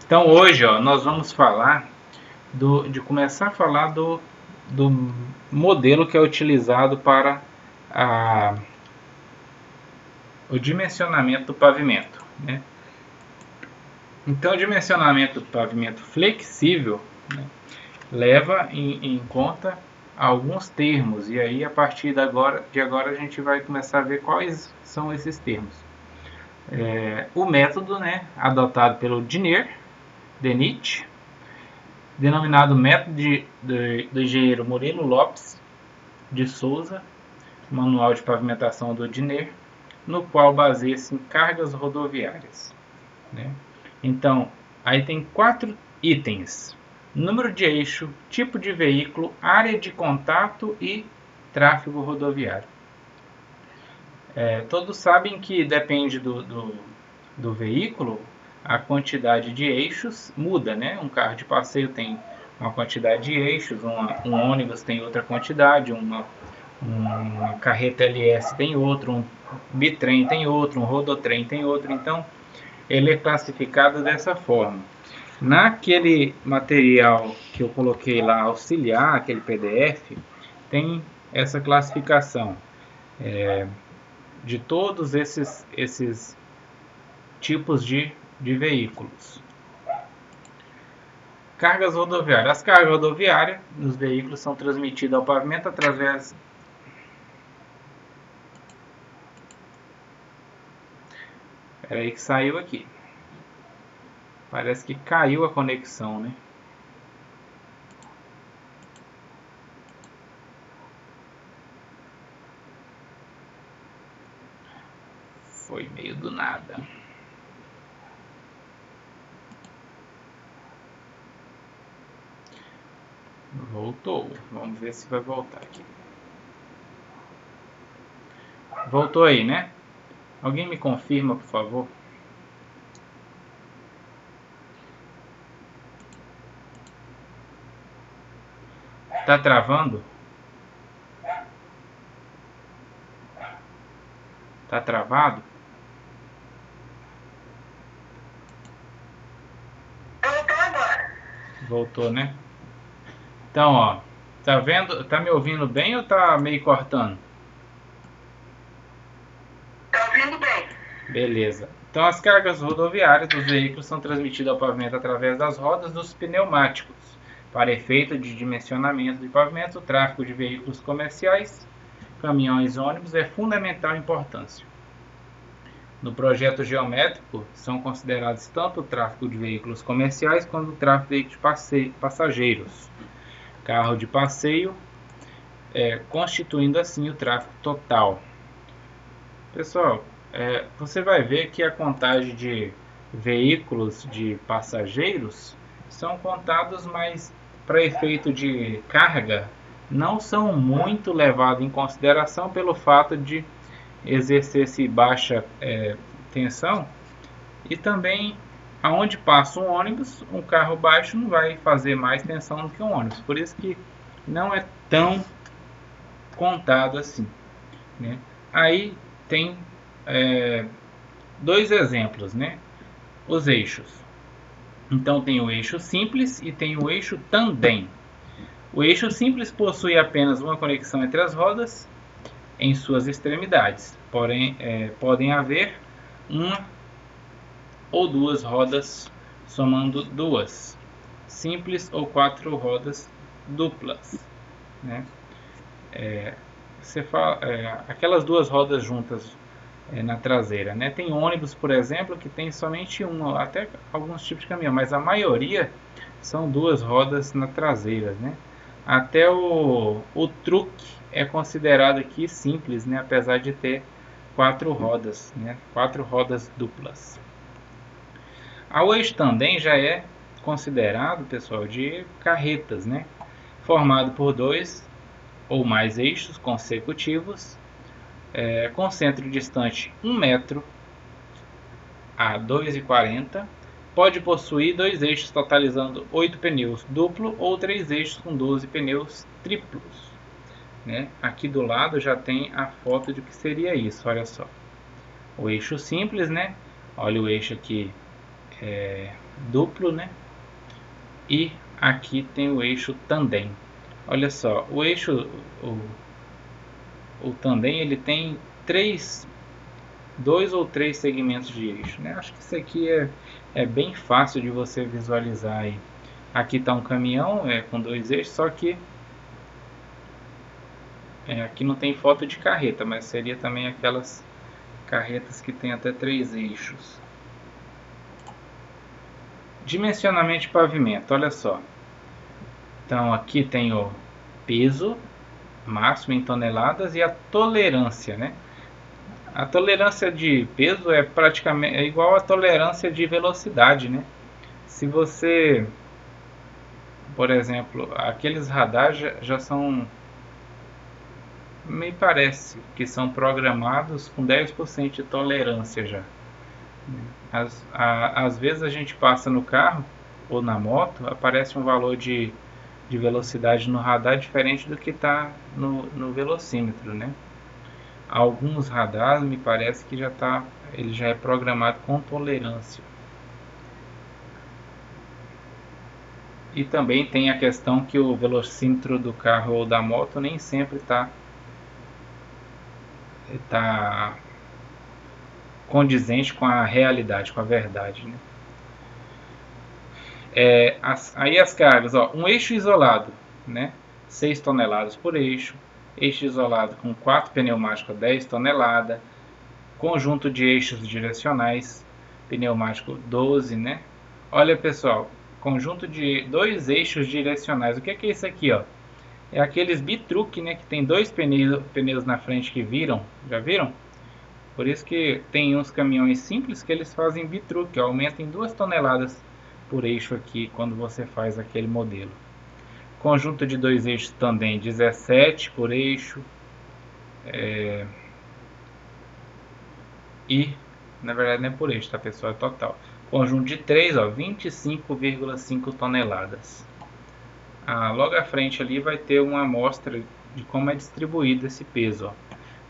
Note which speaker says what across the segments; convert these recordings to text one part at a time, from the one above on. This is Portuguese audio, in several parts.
Speaker 1: Então hoje, ó, nós vamos falar começar a falar do modelo que é utilizado para o dimensionamento do pavimento, né? Então, o dimensionamento do pavimento flexível, né, leva em conta alguns termos, e aí a partir de agora a gente vai começar a ver quais são esses termos. O método, né, adotado pelo Denit, denominado método do engenheiro Murilo Lopes de Souza, manual de pavimentação do Diner, no qual baseia-se em cargas rodoviárias, né? Então, aí tem 4 itens: número de eixo, tipo de veículo, área de contato e tráfego rodoviário. Todos sabem que depende do veículo, a quantidade de eixos muda, né? Um carro de passeio tem uma quantidade de eixos, um ônibus tem outra quantidade, uma carreta LS tem outro, um bitrem tem outro, um rodotrem tem outro. Então, ele é classificado dessa forma. Naquele material que eu coloquei lá, auxiliar, aquele PDF, tem essa classificação de todos esses tipos de veículos. Cargas rodoviárias. As cargas rodoviárias nos veículos são transmitidas ao pavimento através... Espera aí que saiu aqui. Parece que caiu a conexão, né? Foi meio do nada. Voltou. Vamos ver se vai voltar aqui. Voltou aí, né? Alguém me confirma, por favor? Tá travando? Tá travado?
Speaker 2: Voltou agora.
Speaker 1: Voltou, né? Então, ó, tá vendo? Tá me ouvindo bem ou tá meio cortando?
Speaker 2: Tá ouvindo bem?
Speaker 1: Beleza. Então, as cargas rodoviárias dos veículos são transmitidas ao pavimento através das rodas dos pneumáticos. Para efeito de dimensionamento de pavimento, o tráfego de veículos comerciais, caminhões e ônibus é fundamental importância. No projeto geométrico, são considerados tanto o tráfego de veículos comerciais quanto o tráfego de passageiros. Carro de passeio, constituindo assim o tráfego total. Pessoal, você vai ver que a contagem de veículos de passageiros são contados, mas para efeito de carga não são muito levados em consideração pelo fato de exercer-se baixa tensão, e também aonde passa um ônibus, um carro baixo não vai fazer mais tensão do que um ônibus, por isso que não é tão contado assim, né? Aí tem dois exemplos, né? Os eixos. Então tem o eixo simples e tem o eixo tandem. O eixo simples possui apenas uma conexão entre as rodas em suas extremidades, porém podem haver uma ou duas rodas, somando duas simples ou 4 rodas duplas, né? Aquelas duas rodas juntas na traseira, né? Tem ônibus, por exemplo, que tem somente uma, até alguns tipos de caminhão, mas a maioria são duas rodas na traseira, né? Até o truque é considerado aqui simples, né? Apesar de ter 4 rodas, né? 4 rodas duplas. O eixo tandem já é considerado, pessoal, de carretas, né? Formado por 2 ou mais eixos consecutivos, com centro distante 1 metro a 2,40, pode possuir 2 eixos totalizando 8 pneus duplo ou 3 eixos com 12 pneus triplos, né? Aqui do lado já tem a foto de que seria isso, olha só. O eixo simples, né? Olha o eixo aqui duplo, né? E aqui tem o eixo tandem. Olha só, o eixo, o tandem, ele tem dois ou três segmentos de eixo, né? Acho que isso aqui é bem fácil de você visualizar aí. Aqui está um caminhão com dois eixos, só que aqui não tem foto de carreta, mas seria também aquelas carretas que tem até três eixos. Dimensionamento de pavimento, olha só. Então aqui tem o peso máximo em toneladas e a tolerância, né? A tolerância de peso é praticamente igual à tolerância de velocidade, né? Se você, por exemplo, aqueles radares já são, me parece que são programados com 10% de tolerância já. Às vezes a gente passa no carro ou na moto, aparece um valor de velocidade no radar diferente do que está no velocímetro, né? Alguns radares me parece que ele já é programado com tolerância. E também tem a questão que o velocímetro do carro ou da moto nem sempre está condizente com a realidade, com a verdade, né? Aí as cargas, ó, um eixo isolado, né? 6 toneladas por eixo. Eixo isolado com 4 pneumáticos 10 toneladas. Conjunto de eixos direcionais, pneumático 12, né? Olha, pessoal, conjunto de 2 eixos direcionais. O que é isso aqui, ó? É aqueles bitruque, né? Que tem 2 pneus na frente que viram. Já viram? Por isso que tem uns caminhões simples que eles fazem bitruque, aumenta em 2 toneladas por eixo aqui quando você faz aquele modelo. Conjunto de 2 eixos tandem 17 por eixo. E na verdade não é por eixo, tá, pessoal? É total. Conjunto de 3, ó, 25,5 toneladas. Logo à frente ali vai ter uma amostra de como é distribuído esse peso, ó.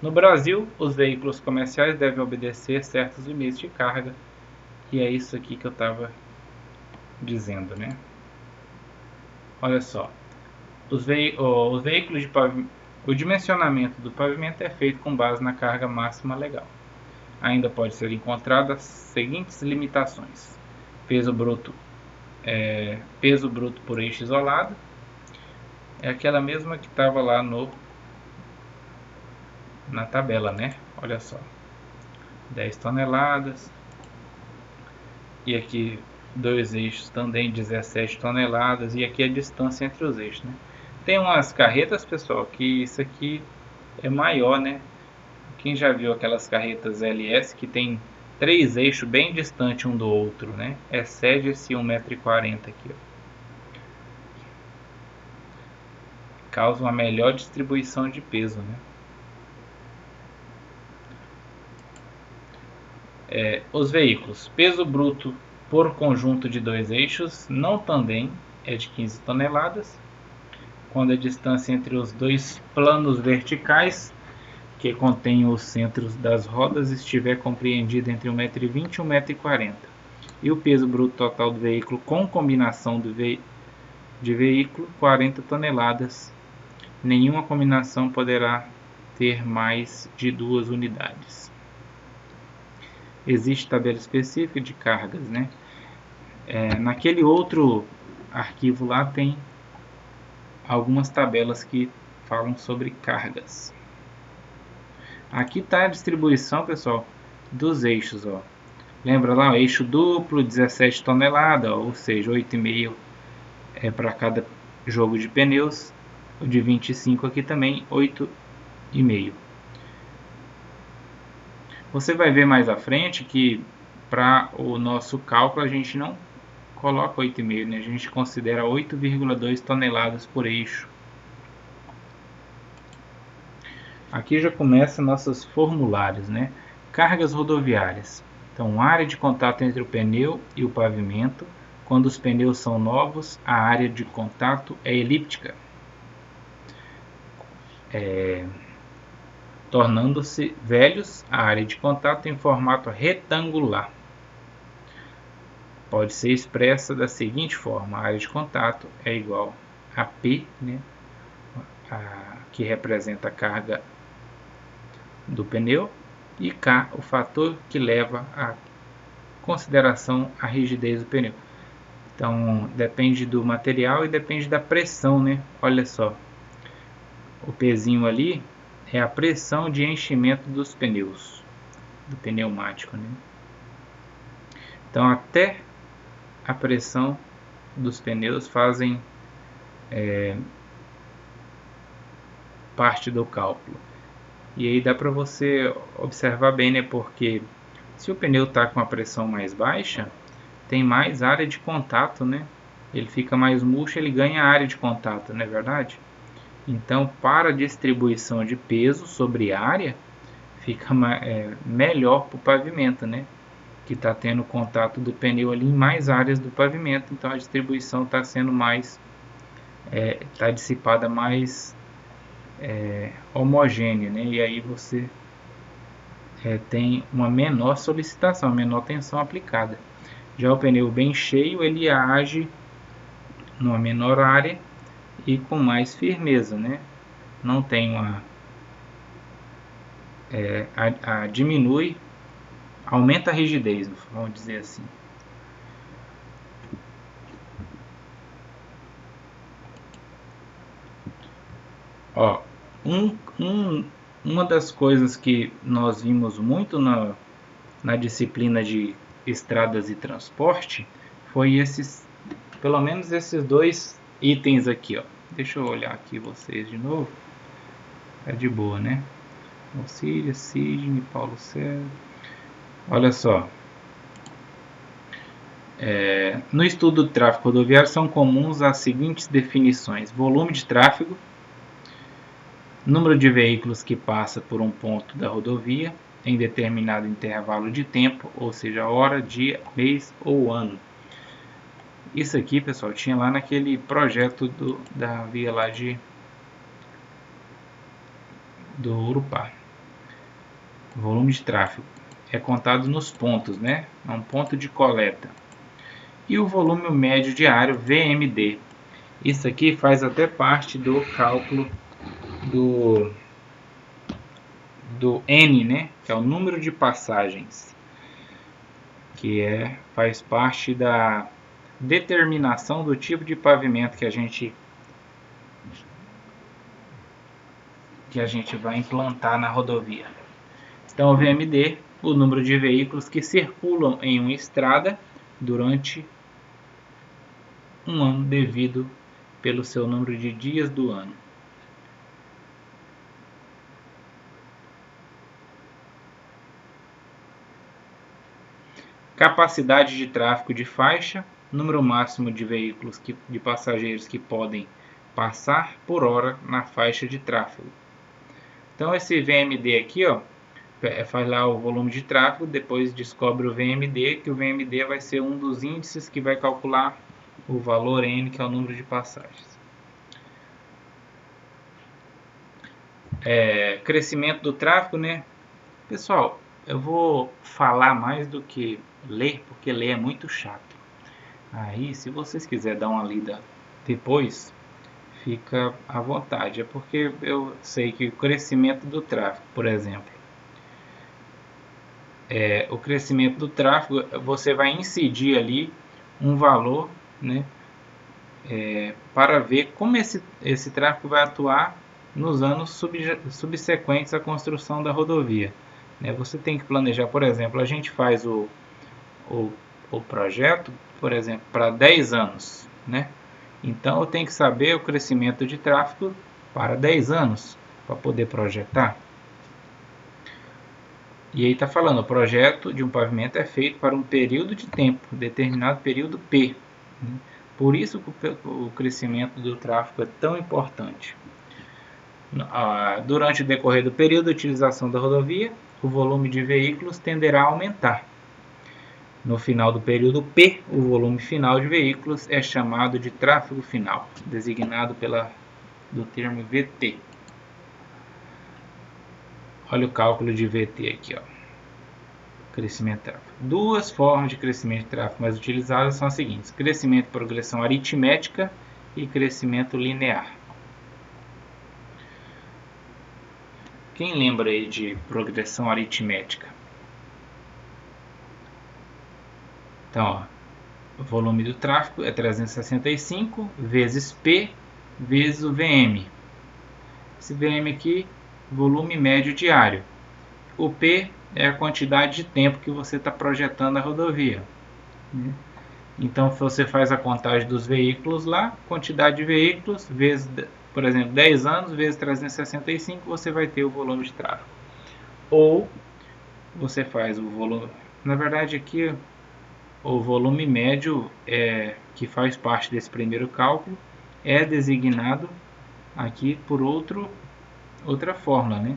Speaker 1: No Brasil, os veículos comerciais devem obedecer certos limites de carga. E é isso aqui que eu estava dizendo, né? Olha só. Os veículos de pavimento, o dimensionamento do pavimento é feito com base na carga máxima legal. Ainda pode ser encontrado as seguintes limitações: peso bruto por eixo isolado é aquela mesma que estava lá na tabela, né? Olha só, 10 toneladas. E aqui 2 eixos também 17 toneladas. E aqui a distância entre os eixos, né? Tem umas carretas, pessoal, que isso aqui é maior, né? Quem já viu aquelas carretas LS que tem 3 eixos bem distantes um do outro, né? Excede esse 1,40 m aqui, ó. Causa uma melhor distribuição de peso, né? Os veículos, peso bruto por conjunto de 2 eixos não tandem é de 15 toneladas. Quando a distância entre os 2 planos verticais, que contém os centros das rodas, estiver compreendida entre 1,20 m e 1,40 m. E o peso bruto total do veículo com combinação de veículo, 40 toneladas. Nenhuma combinação poderá ter mais de 2 unidades. Existe tabela específica de cargas, né? Naquele outro arquivo lá tem algumas tabelas que falam sobre cargas. Aqui está a distribuição, pessoal, dos eixos, ó. Lembra lá, o eixo duplo, 17 toneladas, ó, ou seja, 8,5 para cada jogo de pneus. O de 25 aqui também, 8,5. Você vai ver mais à frente que para o nosso cálculo a gente não coloca 8,5, né? A gente considera 8,2 toneladas por eixo. Aqui já começa nossos formulários, né? Cargas rodoviárias. Então, área de contato entre o pneu e o pavimento. Quando os pneus são novos, a área de contato é elíptica, tornando-se velhos, a área de contato em formato retangular. pode ser expressa da seguinte forma: a área de contato é igual a P, né, que representa a carga do pneu, e K, o fator que leva a consideração a rigidez do pneu. Então depende do material e depende da pressão, né? Olha só, o pezinho ali é a pressão de enchimento dos pneus, do pneumático, né? Então até a pressão dos pneus fazem parte do cálculo. E aí dá para você observar bem, né? Porque se o pneu está com a pressão mais baixa, tem mais área de contato, né? Ele fica mais murcho, ele ganha área de contato, não é verdade? Então, para a distribuição de peso sobre área, fica melhor para o pavimento, né? Que está tendo contato do pneu ali em mais áreas do pavimento, então a distribuição está sendo mais, está dissipada mais homogênea, né? E aí você tem uma menor solicitação, uma menor tensão aplicada. Já o pneu bem cheio, ele age numa menor área e com mais firmeza, né? Não tem diminui, aumenta a rigidez, vamos dizer assim. Ó, uma das coisas que nós vimos muito na disciplina de estradas e transporte foi pelo menos esses dois itens aqui, ó. Deixa eu olhar aqui vocês de novo. É de boa, né? Auxílio, Sidney, Paulo César. Olha só. No estudo do tráfego rodoviário são comuns as seguintes definições: volume de tráfego, número de veículos que passa por um ponto da rodovia em determinado intervalo de tempo, ou seja, hora, dia, mês ou ano. Isso aqui, pessoal, tinha lá naquele projeto da via lá do Urupá. Volume de tráfego é contado nos pontos, né? É um ponto de coleta. E o volume médio diário, VMD. Isso aqui faz até parte do cálculo do N, né? Que é o número de passagens, que faz parte da determinação do tipo de pavimento que a gente vai implantar na rodovia. Então o VMD, o número de veículos que circulam em uma estrada durante um ano, devido pelo seu número de dias do ano. Capacidade de tráfego de faixa, número máximo de veículos de passageiros que podem passar por hora na faixa de tráfego. Então esse VMD aqui, ó, faz lá o volume de tráfego, depois descobre o VMD, que o VMD vai ser um dos índices que vai calcular o valor N, que é o número de passagens. Crescimento do tráfego, né? Pessoal, eu vou falar mais do que ler, porque ler é muito chato. Aí, se vocês quiserem dar uma lida depois, fica à vontade. É porque eu sei que o crescimento do tráfego, por exemplo, o crescimento do tráfego, você vai incidir ali um valor, né, para ver como esse tráfego vai atuar nos anos subsequentes à construção da rodovia. Você tem que planejar, por exemplo, a gente faz o projeto, por exemplo, para 10 anos, né? Então eu tenho que saber o crescimento de tráfego para 10 anos para poder projetar. E aí está falando, o projeto de um pavimento é feito para um período de tempo, determinado período P. Por isso que o crescimento do tráfego é tão importante. Durante o decorrer do período de utilização da rodovia, o volume de veículos tenderá a aumentar. No final do período P, o volume final de veículos é chamado de tráfego final, designado do termo VT. Olha o cálculo de VT aqui, ó. crescimento de tráfego. Duas formas de crescimento de tráfego mais utilizadas são as seguintes: crescimento por progressão aritmética e crescimento linear. Quem lembra aí de progressão aritmética? Então, ó, o volume do tráfego é 365 vezes P vezes o VM. Esse VM aqui, volume médio diário. O P é a quantidade de tempo que você está projetando a rodovia. Então, você faz a contagem dos veículos lá, quantidade de veículos, vezes, por exemplo, 10 anos, vezes 365, você vai ter o volume de tráfego. Ou, você faz o volume... Na verdade, aqui, o volume médio, que faz parte desse primeiro cálculo, é designado aqui por outra fórmula, né?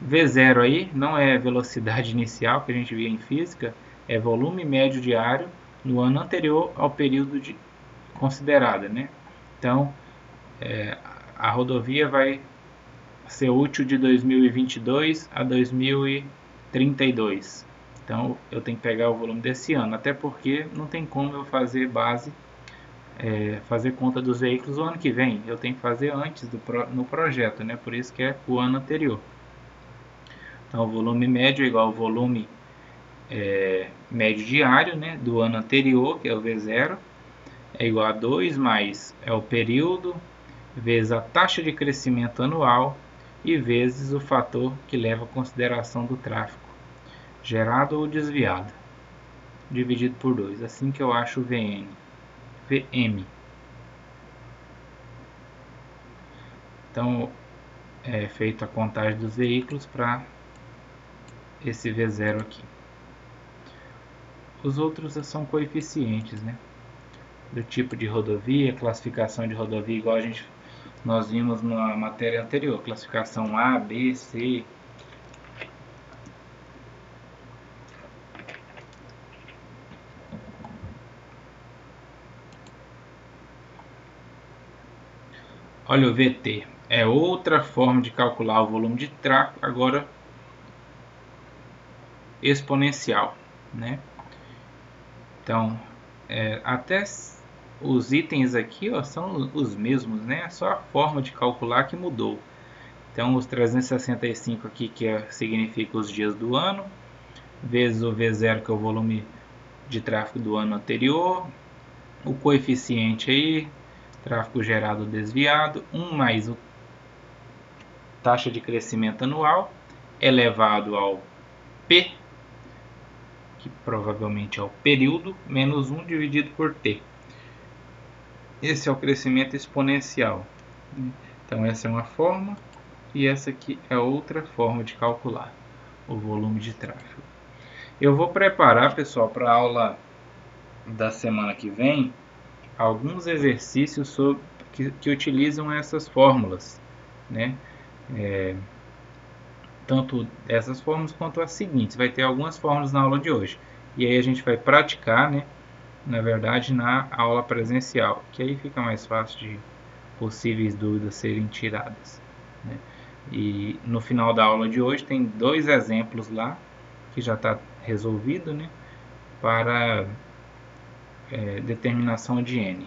Speaker 1: V0 aí não é velocidade inicial que a gente via em física, é volume médio diário no ano anterior ao período considerado, né? Então, a rodovia vai ser útil de 2022 a 2032. Então, eu tenho que pegar o volume desse ano, até porque não tem como eu fazer fazer conta dos veículos o ano que vem. Eu tenho que fazer antes no projeto, né? Por isso que é o ano anterior. Então, o volume médio é igual ao volume médio diário, né, do ano anterior, que é o V0, é igual a 2 mais o período, vezes a taxa de crescimento anual e vezes o fator que leva à consideração do tráfego, gerado ou desviado, dividido por 2. Assim que eu acho o VM. Então, é feita a contagem dos veículos para esse V0 aqui. Os outros são coeficientes, né? Do tipo de rodovia, classificação de rodovia, igual nós vimos na matéria anterior, classificação A, B, C. Olha o VT, é outra forma de calcular o volume de tráfego, agora exponencial, né? Então, até os itens aqui, ó, são os mesmos, né? Só a forma de calcular que mudou. Então, os 365 aqui, que significa os dias do ano, vezes o V0, que é o volume de tráfego do ano anterior, o coeficiente aí, tráfego gerado desviado, 1 mais a taxa de crescimento anual, elevado ao P, que provavelmente é o período, menos 1 dividido por T. Esse é o crescimento exponencial. Então, essa é uma forma e essa aqui é outra forma de calcular o volume de tráfego. Eu vou preparar, pessoal, para a aula da semana que vem, alguns exercícios que utilizam essas fórmulas, né? Tanto essas fórmulas quanto as seguintes. Vai ter algumas fórmulas na aula de hoje. E aí a gente vai praticar, né? Na verdade, na aula presencial, que aí fica mais fácil de possíveis dúvidas serem tiradas, né? E no final da aula de hoje tem 2 exemplos lá, que já está resolvido, né? Para determinação de N.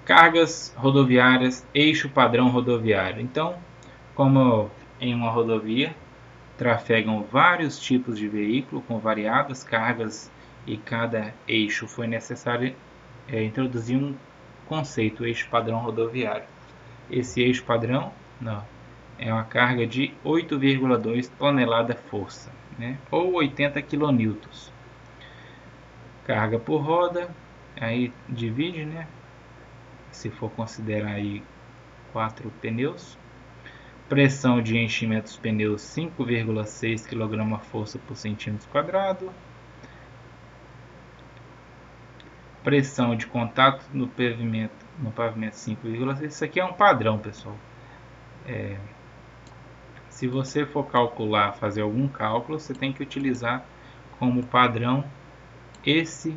Speaker 1: Cargas rodoviárias, eixo padrão rodoviário. Então, como em uma rodovia trafegam vários tipos de veículo com variadas cargas e cada eixo, foi necessário introduzir um conceito, eixo padrão rodoviário. Esse eixo padrão é uma carga de 8,2 tonelada-força, né? Ou 80 kN. Carga por roda, aí divide, né? Se for considerar aí 4 pneus. Pressão de enchimento dos pneus 5,6 kg/força por centímetro quadrado. Pressão de contato no pavimento 5,6. Isso aqui é um padrão, pessoal. Se você for calcular, fazer algum cálculo, você tem que utilizar como padrão esses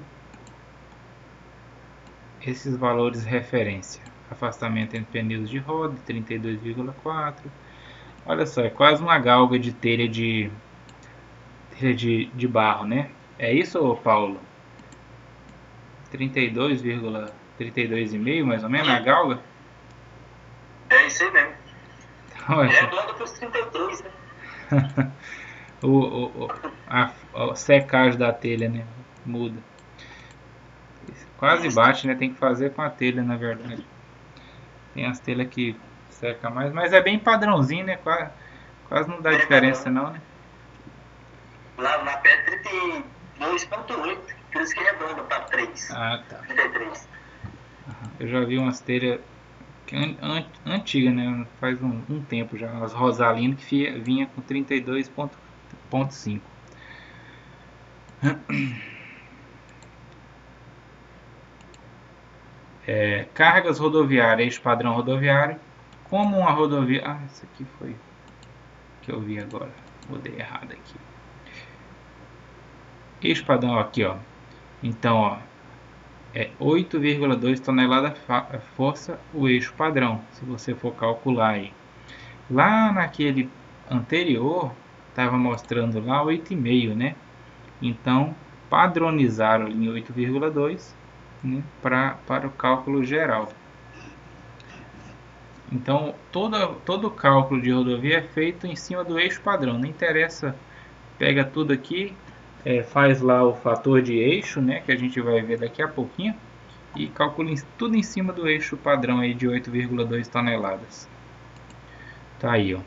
Speaker 1: valores de referência. Afastamento entre pneus de roda, 32,4. Olha só, é quase uma galga de telha de barro, né? É isso, Paulo? 32,32,5 mais ou menos a galga?
Speaker 2: É isso aí mesmo.
Speaker 1: Olha
Speaker 2: É
Speaker 1: só.
Speaker 2: blanda para os 32, né?
Speaker 1: A secagem da telha, né? Muda. Quase
Speaker 2: Isso.
Speaker 1: bate, né? Tem que fazer com a telha, na verdade. Tem as telhas que seca mais, mas é bem padrãozinho, né? Quase não dá
Speaker 2: É
Speaker 1: diferença
Speaker 2: padrão.
Speaker 1: não, né?
Speaker 2: Lá perto 32,8, por isso que é blanda para 3.
Speaker 1: Ah, tá.
Speaker 2: 33.
Speaker 1: Eu já vi umas telhas antigas, né? Faz um tempo já. As Rosalino que vinha com 32,5. Cargas rodoviárias, eixo padrão rodoviário. Como uma rodovia... Ah, isso aqui foi que eu vi agora. Mudei errado aqui. Eixo padrão aqui, ó. Então, ó, é 8,2 toneladas força o eixo padrão, se você for calcular aí. Lá naquele anterior, estava mostrando lá 8,5, né? Então, padronizaram em 8,2, né, para o cálculo geral. Então, todo o cálculo de rodovia é feito em cima do eixo padrão. Não interessa, pega tudo aqui, faz lá o fator de eixo, né, que a gente vai ver daqui a pouquinho, e calcula tudo em cima do eixo padrão aí de 8,2 toneladas. Tá aí, ó.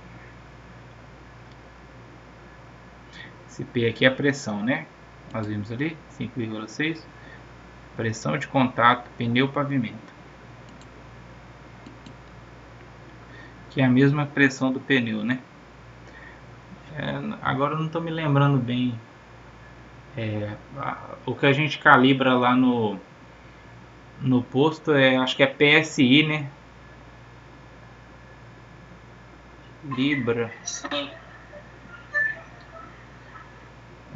Speaker 1: Esse P aqui é a pressão, né? Nós vimos ali, 5,6. Pressão de contato, pneu, pavimento. Que é a mesma pressão do pneu, né? Agora eu não estou me lembrando bem. O que a gente calibra lá no posto acho que é PSI, né? Libra.
Speaker 2: Sim.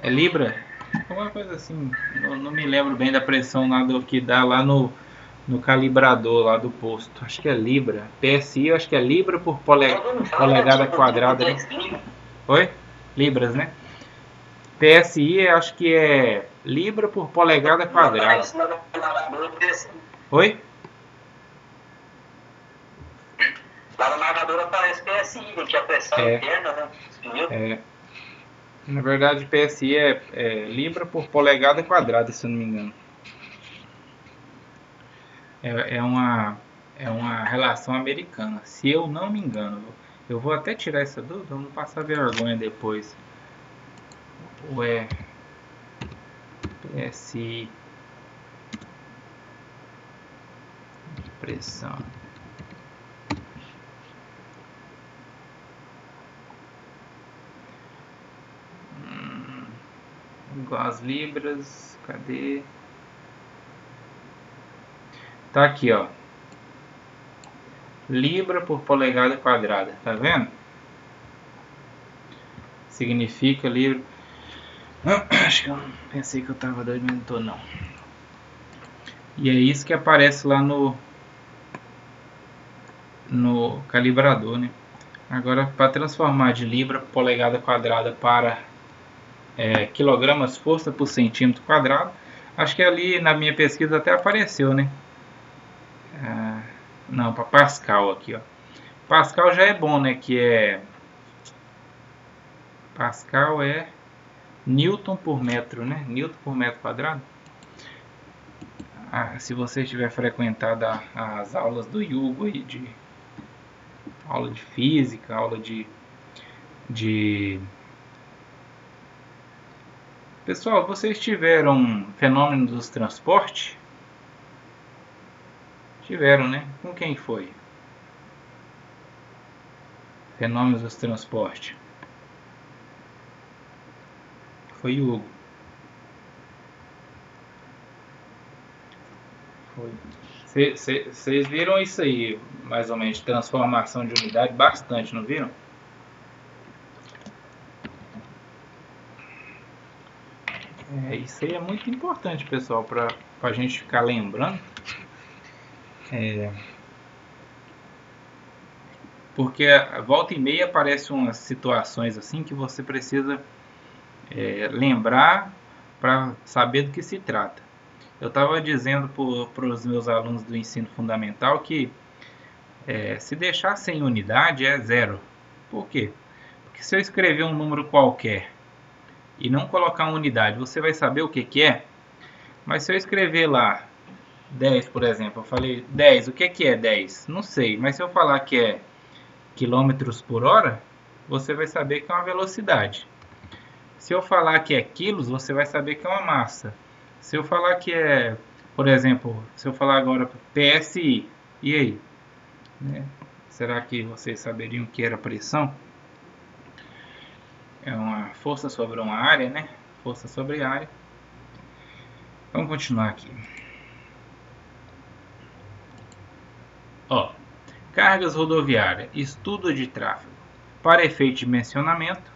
Speaker 1: É Libra? Alguma coisa assim. Não me lembro bem da pressão lá do que dá lá no calibrador lá do posto. Acho que é Libra. PSI eu acho que é Libra por polegada quadrada, né? Oi? Libras, né? PSI eu acho que é Libra por polegada quadrada. Oi?
Speaker 2: Lá na marcadora aparece PSI, que é a pressão interna, né?
Speaker 1: Na verdade, PSI é Libra por polegada quadrada, se eu não me engano. É uma relação americana, se eu não me engano. Eu vou até tirar essa dúvida, vamos passar vergonha depois. Ué, PSI, pressão. Igual as libras, cadê? Tá aqui, ó. Libra por polegada quadrada, tá vendo? Significa libra. Acho que eu pensei que eu tava doido, mas não tô não. E é isso que aparece lá no calibrador, né? Agora, para transformar de libra por polegada quadrada para quilogramas força por centímetro quadrado, acho que ali na minha pesquisa até apareceu, né? Não, para Pascal aqui, ó. Pascal já é bom, né? Pascal é Newton por metro, né? Newton por metro quadrado. Se você tiver frequentado as aulas do Hugo aí, aula de física, aula de Pessoal, vocês tiveram fenômeno dos transportes? Tiveram, né? Com quem foi? Fenômenos dos transportes. Foi o Hugo. Foi. Vocês viram isso aí, mais ou menos, transformação de unidade? Bastante, não viram? Isso aí é muito importante, pessoal, para a gente ficar lembrando. porque volta e meia aparecem umas situações assim que você precisa lembrar para saber do que se trata. Eu estava dizendo para os meus alunos do ensino fundamental que se deixar sem unidade é zero. Por quê? Porque se eu escrever um número qualquer e não colocar uma unidade, você vai saber o que é. Mas se eu escrever lá 10, por exemplo, eu falei 10, o que é 10? Não sei, mas se eu falar que é quilômetros por hora, você vai saber que é uma velocidade. Se eu falar que é quilos, você vai saber que é uma massa. Se eu falar que é, por exemplo, se eu falar agora PSI, e aí? Né? Será que vocês saberiam que era pressão? É uma força sobre uma área, né? Força sobre área. Vamos continuar aqui. Ó, cargas rodoviárias, estudo de tráfego. Para efeito de dimensionamento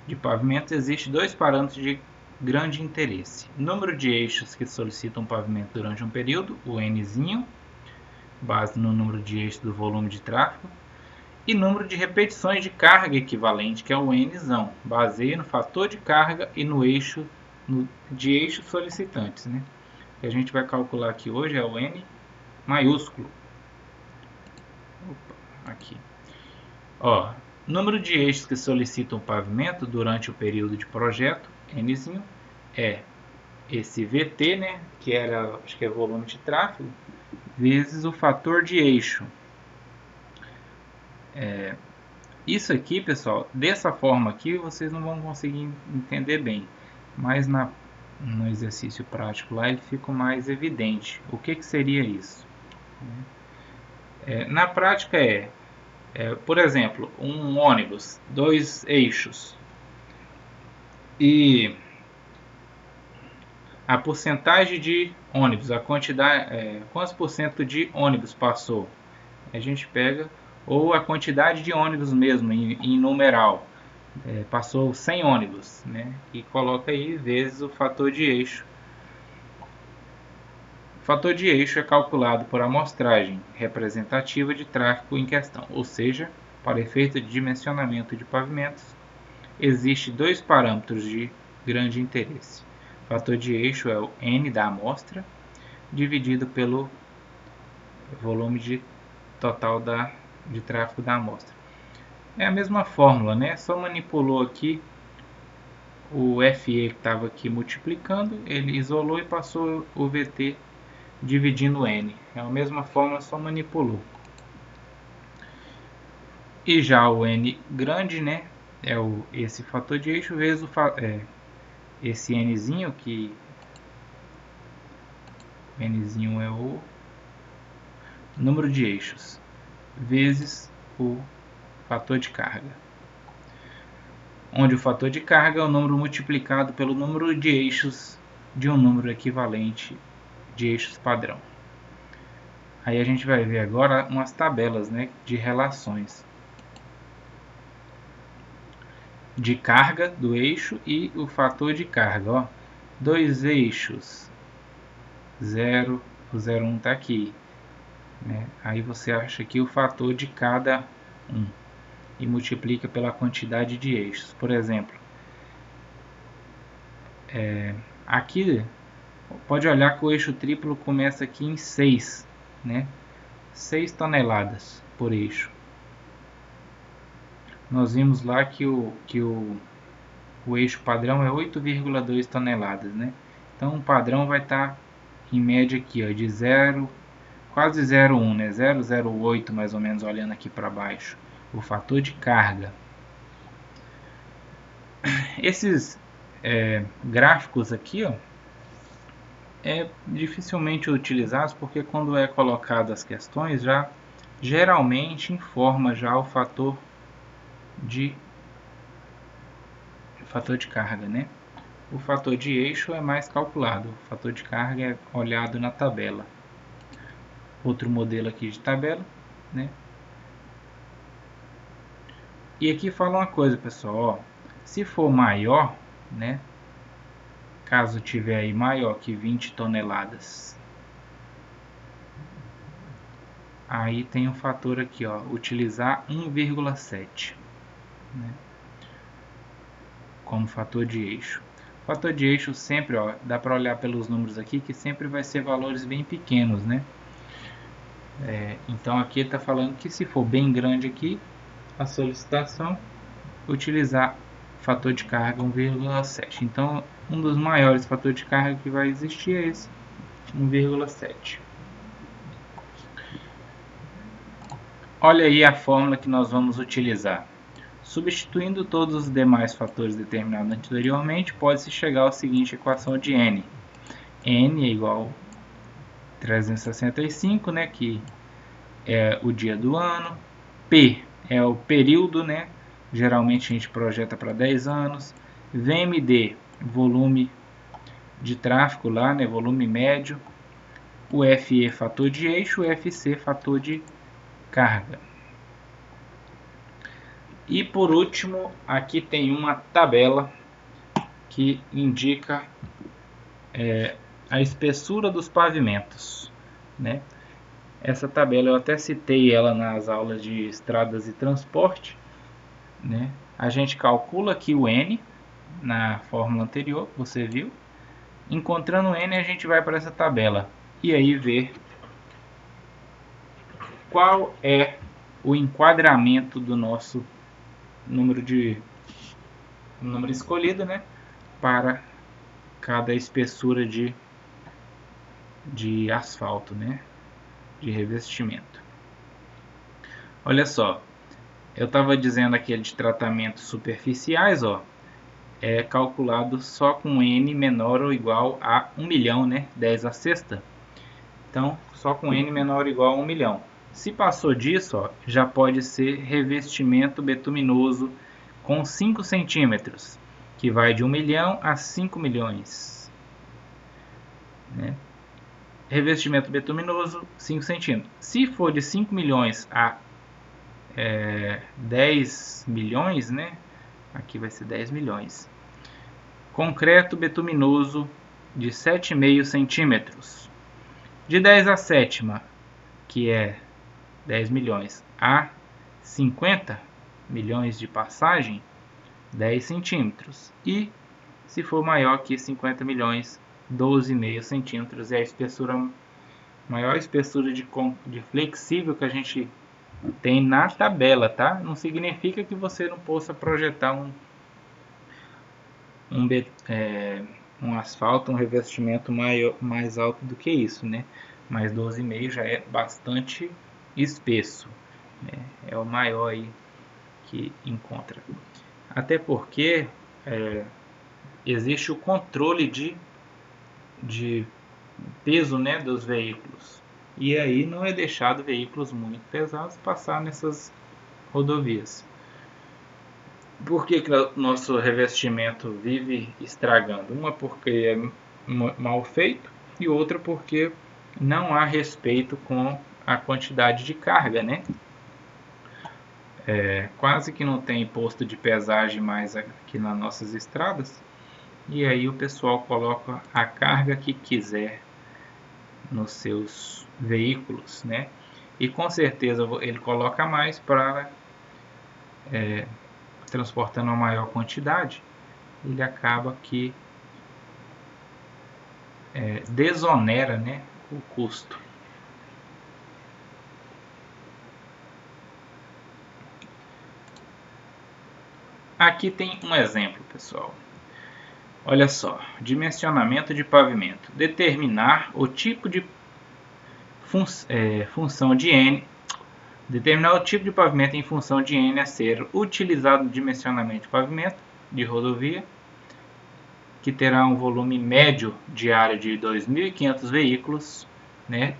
Speaker 1: de pavimento, existem dois parâmetros de grande interesse. Número de eixos que solicitam pavimento durante um período, o Nzinho, base no número de eixos do volume de tráfego, e número de repetições de carga equivalente, que é o Nzão, baseia no fator de carga e no eixo de eixos solicitantes. Né? O que a gente vai calcular aqui hoje é o N maiúsculo. Opa, aqui. Ó, número de eixos que solicitam pavimento durante o período de projeto, Nzinho, é esse VT, né, que era, acho que é volume de tráfego, vezes o fator de eixo. Isso aqui, pessoal, dessa forma aqui, vocês não vão conseguir entender bem, mas no exercício prático lá ele fica mais evidente. O que seria isso? Na prática por exemplo, um ônibus, 2 eixos, e a porcentagem de ônibus, a quantidade, quantos por cento de ônibus passou? A gente pega, ou a quantidade de ônibus mesmo, em numeral, passou 100 ônibus, né? E coloca aí vezes o fator de eixo. O fator de eixo é calculado por amostragem representativa de tráfego em questão, ou seja, para efeito de dimensionamento de pavimentos, existem dois parâmetros de grande interesse. O fator de eixo é o N da amostra, dividido pelo volume total de tráfego da amostra. É a mesma fórmula, né? Só manipulou aqui o FE que estava aqui multiplicando, ele isolou e passou o VT dividindo N. É a mesma fórmula, só manipulou. E já o N grande, né? É esse fator de eixo vezes esse Nzinho, que Nzinho é o número de eixos, vezes o fator de carga, onde o fator de carga é o número multiplicado pelo número de eixos de um número equivalente de eixos padrão. Aí a gente vai ver agora umas tabelas, né, de relações de carga do eixo e o fator de carga. Ó, dois eixos, 0, o 0,1 está aqui. Né? Aí você acha aqui o fator de cada um e multiplica pela quantidade de eixos. Por exemplo, aqui pode olhar que o eixo triplo começa aqui em 6, né? 6 toneladas por eixo. Nós vimos lá que o eixo padrão é 8,2 toneladas, né? Então o padrão vai estar em média aqui, ó, de 0, quase 0,1, né? 0,08 mais ou menos, olhando aqui para baixo. O fator de carga. Esses gráficos aqui, ó, dificilmente utilizados, porque quando é colocado as questões, já geralmente informa já o fator de carga, né? O fator de eixo é mais calculado, o fator de carga é olhado na tabela. Outro modelo aqui de tabela, né? E aqui fala uma coisa, pessoal, ó, se for maior, né? Caso tiver aí maior que 20 toneladas, aí tem um fator aqui, ó, utilizar 1,7, né, como fator de eixo. Fator de eixo sempre, ó, dá para olhar pelos números aqui que sempre vai ser valores bem pequenos, né? Então aqui está falando que se for bem grande aqui a solicitação, utilizar fator de carga 1,7. Então um dos maiores fatores de carga que vai existir é esse 1,7. Olha aí a fórmula que nós vamos utilizar. Substituindo todos os demais fatores determinados anteriormente, pode-se chegar à seguinte equação de n. N é igual a 365, né, que é o dia do ano. P é o período, né, geralmente a gente projeta para 10 anos. VMD, volume de tráfego lá, né, volume médio. O FE, fator de eixo. O FC, fator de carga. E por último, aqui tem uma tabela que indica a espessura dos pavimentos, né? Essa tabela eu até citei ela nas aulas de estradas e transporte, né? A gente calcula aqui o N na fórmula anterior, você viu. Encontrando o N, a gente vai para essa tabela e aí ver qual é o enquadramento do nosso número escolhido, né, para cada espessura de asfalto, né, de revestimento. Olha só, eu estava dizendo aqui de tratamentos superficiais, ó, é calculado só com N menor ou igual a 1 milhão, né, 10 a sexta. Então, só com N menor ou igual a 1 milhão. Se passou disso, ó, já pode ser revestimento betuminoso com 5 centímetros, que vai de 1 milhão a 5 milhões. Né? Revestimento betuminoso, 5 centímetros. Se for de 5 milhões a 10 milhões, né? Aqui vai ser 10 milhões. Concreto betuminoso de 7,5 centímetros. De 10 a sétima, que é 10 milhões, a 50 milhões de passagem, 10 centímetros. E se for maior que 50 milhões, 12,5 centímetros é a espessura, maior espessura de flexível que a gente tem na tabela, tá? Não significa que você não possa projetar um asfalto, um revestimento mais alto do que isso, né? Mas 12,5 já é bastante espesso, né? É o maior aí que encontra. Até porque existe o controle de peso, né, dos veículos. E aí não é deixado veículos muito pesados passar nessas rodovias. Por que o nosso revestimento vive estragando? Uma porque é mal feito e outra porque não há respeito com a quantidade de carga, né? Quase que não tem posto de pesagem mais aqui nas nossas estradas. E aí o pessoal coloca a carga que quiser nos seus veículos, né? E com certeza ele coloca mais para transportando uma maior quantidade, ele acaba que desonera, né, o custo. Aqui tem um exemplo, pessoal. Olha só, dimensionamento de pavimento. Determinar o tipo de função de N. Determinar o tipo de pavimento em função de N a ser utilizado no dimensionamento de pavimento de rodovia, que terá um volume médio diário de 2.500 veículos, né,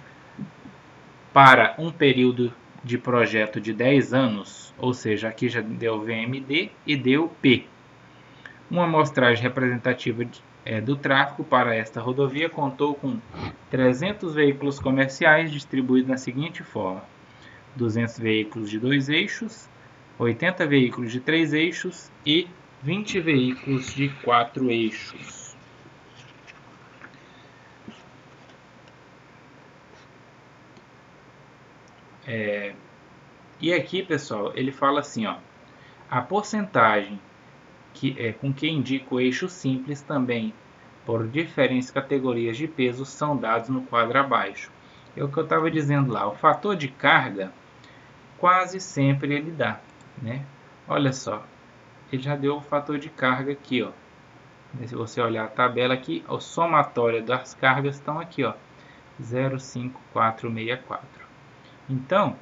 Speaker 1: para um período de projeto de 10 anos, ou seja, aqui já deu VMD e deu P. Uma amostragem representativa do tráfego para esta rodovia contou com 300 veículos comerciais distribuídos na seguinte forma: 200 veículos de 2 eixos, 80 veículos de 3 eixos e 20 veículos de 4 eixos. E aqui, pessoal, ele fala assim, ó, a porcentagem com que indica o eixo simples também por diferentes categorias de peso são dados no quadro abaixo. É o que eu estava dizendo lá, o fator de carga quase sempre ele dá, né? Olha só, ele já deu o fator de carga aqui, ó. Se você olhar a tabela aqui, o somatório das cargas estão aqui, ó, 0,5464. Então,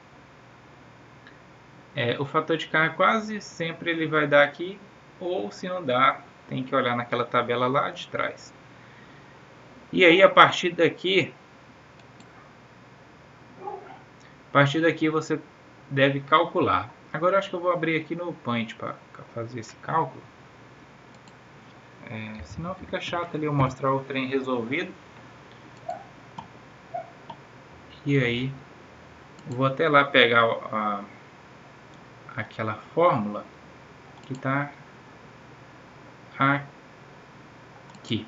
Speaker 1: o fator de carga quase sempre ele vai dar aqui, ou se não dá, tem que olhar naquela tabela lá de trás. E aí, a partir daqui você deve calcular. Agora eu acho que eu vou abrir aqui no Paint para fazer esse cálculo. Senão fica chato ali eu mostrar o trem resolvido. E aí, vou até lá pegar aquela fórmula que está aqui.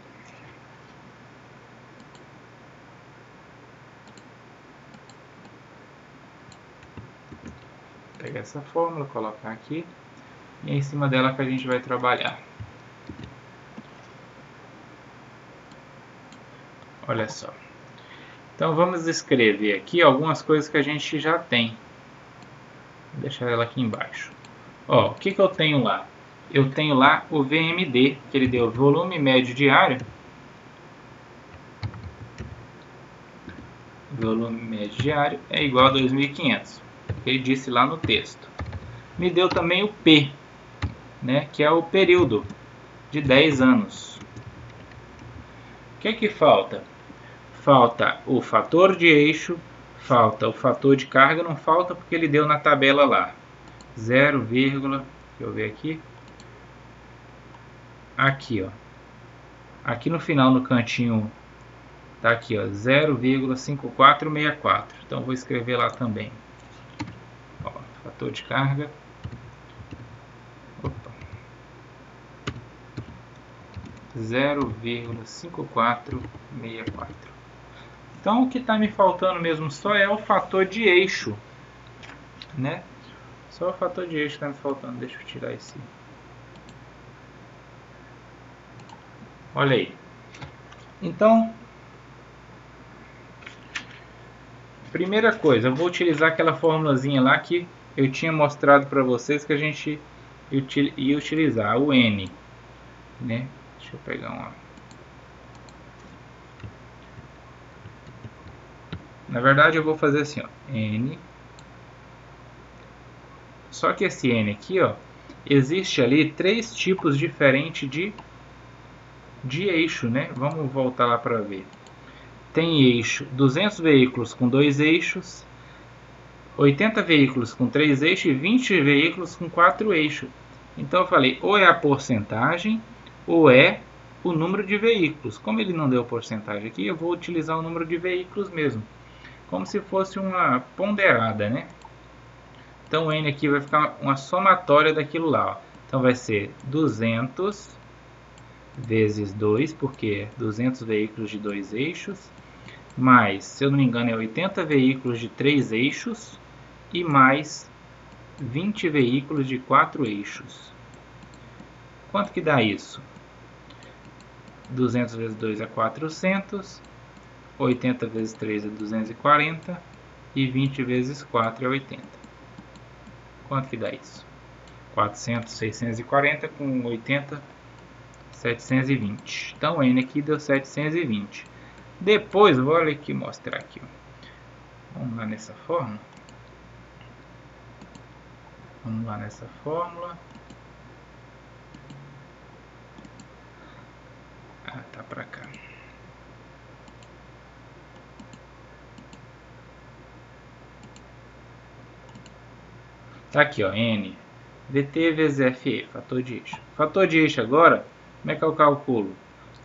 Speaker 1: Pegar essa fórmula, colocar aqui, e é em cima dela que a gente vai trabalhar. Olha só. Então vamos escrever aqui algumas coisas que a gente já tem. Vou deixar ela aqui embaixo. Ó, o que eu tenho lá? Eu tenho lá o VMD, que ele deu volume médio diário. Volume médio diário é igual a 2.500. Ele disse lá no texto. Me deu também o P, né, que é o período de 10 anos. O que falta? Falta o fator de eixo, falta o fator de carga, não falta porque ele deu na tabela lá. 0, deixa eu ver aqui. Aqui, ó. Aqui no final, no cantinho, tá aqui, ó, 0,5464. Então vou escrever lá também. Ó, fator de carga. Opa. 0,5464. Então o que está me faltando mesmo só é o fator de eixo, né? Só o fator de eixo está me faltando. Deixa eu tirar esse. Olha aí. Então, primeira coisa, eu vou utilizar aquela formulazinha lá que eu tinha mostrado para vocês que a gente ia utilizar, o N, né? Deixa eu pegar uma. Na verdade eu vou fazer assim, ó, N. Só que esse N aqui, ó, existe ali 3 tipos diferentes de eixo, né? Vamos voltar lá para ver. Tem eixo 200 veículos com 2 eixos, 80 veículos com 3 eixos e 20 veículos com 4 eixos. Então eu falei, ou é a porcentagem ou é o número de veículos. Como ele não deu porcentagem aqui, eu vou utilizar o número de veículos mesmo, como se fosse uma ponderada, né? Então o N aqui vai ficar uma somatória daquilo lá, ó. Então vai ser 200 vezes 2, porque é 200 veículos de 2 eixos, mais, se eu não me engano, é 80 veículos de 3 eixos e mais 20 veículos de 4 eixos. Quanto que dá isso? 200 vezes 2 é 400, 80 vezes 3 é 240 e 20 vezes 4 é 80. Quanto que dá isso? 400, 640 com 80, 720. Então, o N aqui deu 720. Depois, vou aqui mostrar aqui. Vamos lá nessa fórmula. Vamos lá nessa fórmula. Tá para cá. Tá aqui, ó, N. VT vezes FE, fator de eixo. Fator de eixo agora, como é que eu calculo?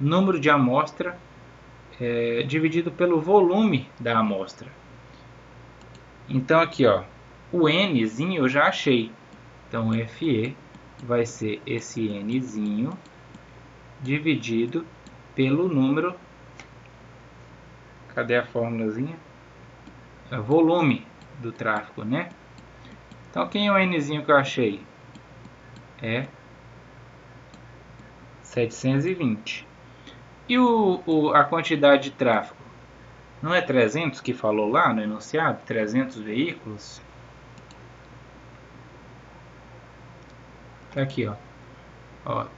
Speaker 1: Número de amostra dividido pelo volume da amostra. Então aqui, ó, o Nzinho eu já achei. Então o FE vai ser esse Nzinho dividido pelo número. Cadê a formulazinha? Volume do tráfego, né? Então, quem é o Nzinho que eu achei? É 720. E a quantidade de tráfego? Não é 300 que falou lá no enunciado? 300 veículos? Tá aqui, ó,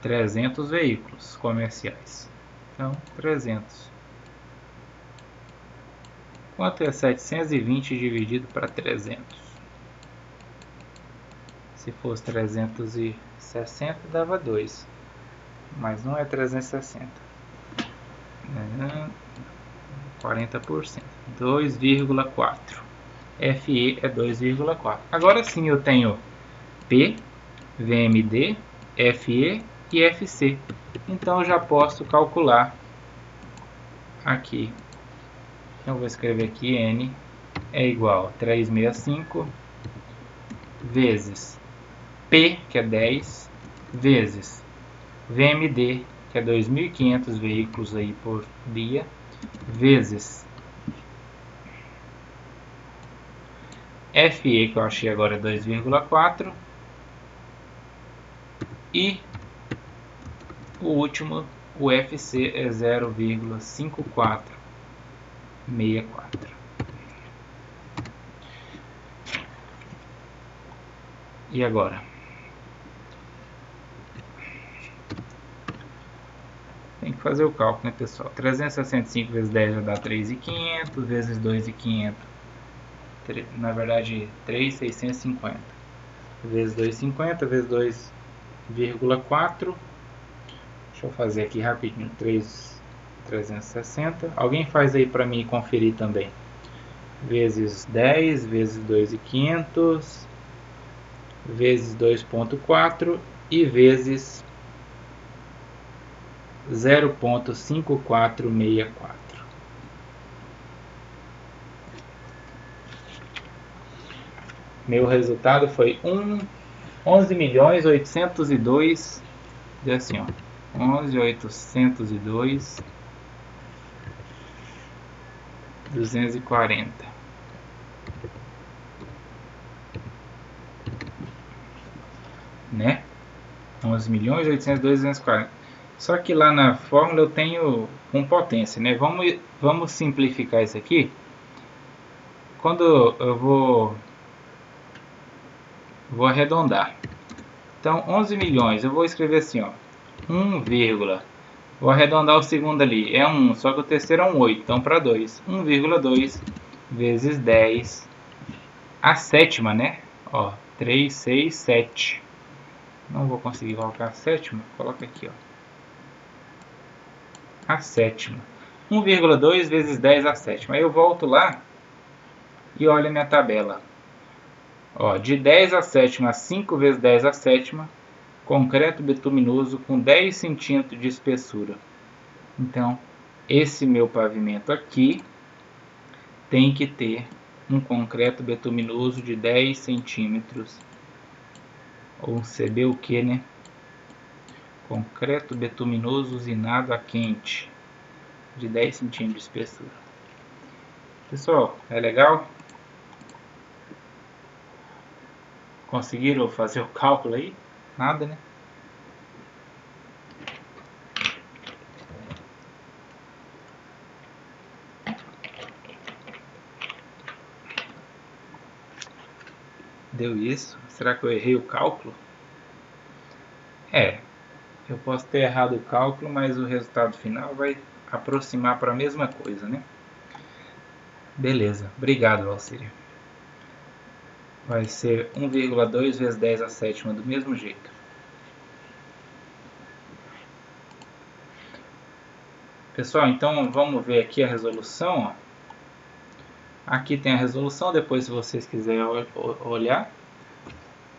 Speaker 1: 300 veículos comerciais. Então, 300. Quanto é 720 dividido para 300? Se fosse 360, dava 2. Mas não é 360. 40%. 2,4. FE é 2,4. Agora sim eu tenho P, VMD, FE e FC. Então eu já posso calcular aqui. Então eu vou escrever aqui N é igual a 365 vezes P, que é 10, vezes VMD, que é 2.500 veículos aí por dia, vezes FE, que eu achei agora é 2,4, e o último, o FC, é 0,5464. E agora? Tem que fazer o cálculo, né, pessoal? 365 vezes 10 vai dar 3.500, vezes 2.500. Na verdade, 3.650. Vezes 2.50, vezes 2,4. Deixa eu fazer aqui rapidinho. 360. Alguém faz aí para mim conferir também. Vezes 10, vezes 2.500, vezes 2,4 e vezes 0,5464. Meu resultado foi 11.802. E assim, ó, 11.802 240, né? 11.802.240. Só que lá na fórmula eu tenho com potência, né? Vamos simplificar isso aqui. Quando eu vou arredondar. Então, 11 milhões, eu vou escrever assim, ó, 1, vou arredondar o segundo ali, é 1, só que o terceiro é um 8, então para 2, 1,2 vezes 10, a sétima, né? Ó, 3, 6, 7. Não vou conseguir colocar a sétima, coloca aqui, ó. A sétima. 1,2 vezes 10 a sétima. Aí eu volto lá e olho a minha tabela. Ó, de 10 a sétima, 5 vezes 10 a sétima, concreto bituminoso com 10 centímetros de espessura. Então, esse meu pavimento aqui tem que ter um concreto bituminoso de 10 centímetros. Ou CB o que, né? Concreto bituminoso usinado a quente, de 10 centímetros de espessura. Pessoal, é legal? Conseguiram fazer o cálculo aí? Nada, né? Deu isso? Será que eu errei o cálculo? Eu posso ter errado o cálculo, mas o resultado final vai aproximar para a mesma coisa, né? Beleza, obrigado, Valcírio. Vai ser 1,2 vezes 10 a sétima do mesmo jeito. Pessoal, então vamos ver aqui a resolução. Ó. Aqui tem a resolução, depois se vocês quiserem olhar,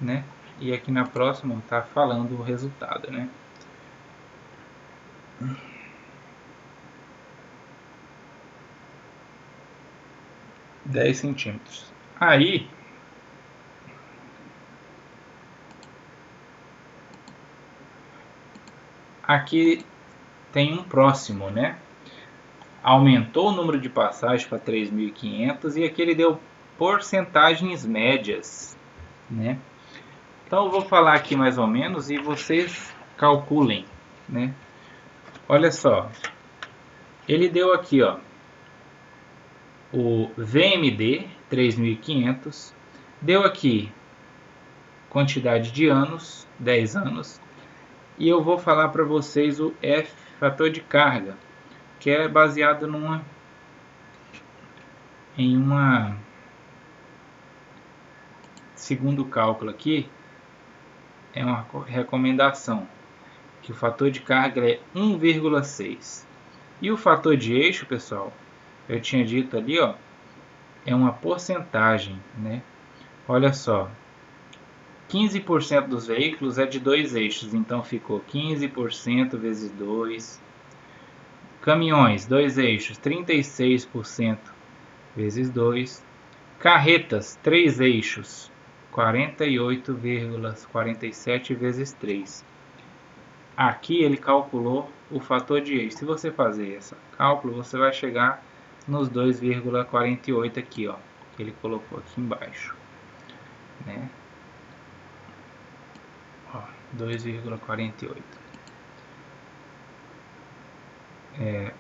Speaker 1: né? E aqui na próxima está falando o resultado, né? (10 centímetros). Aí aqui tem um próximo, né? Aumentou o número de passagens para 3.500 e aqui ele deu porcentagens médias, né? Então eu vou falar aqui mais ou menos e vocês calculem, né? Olha só, ele deu aqui, ó, o VMD 3500, deu aqui quantidade de anos, 10 anos, e eu vou falar para vocês o F, fator de carga, que é baseado em uma segundo cálculo aqui, é uma recomendação, que o fator de carga é 1,6. E o fator de eixo, pessoal, eu tinha dito ali, ó, é uma porcentagem, né? Olha só, 15% dos veículos é de 2 eixos, então ficou 15% vezes 2. Caminhões, 2 eixos, 36% vezes 2. Carretas, 3 eixos, 48,47 vezes 3. Aqui ele calculou o fator de eixo. Se você fazer esse cálculo, você vai chegar nos 2,48 aqui, ó, que ele colocou aqui embaixo, né? 2,48.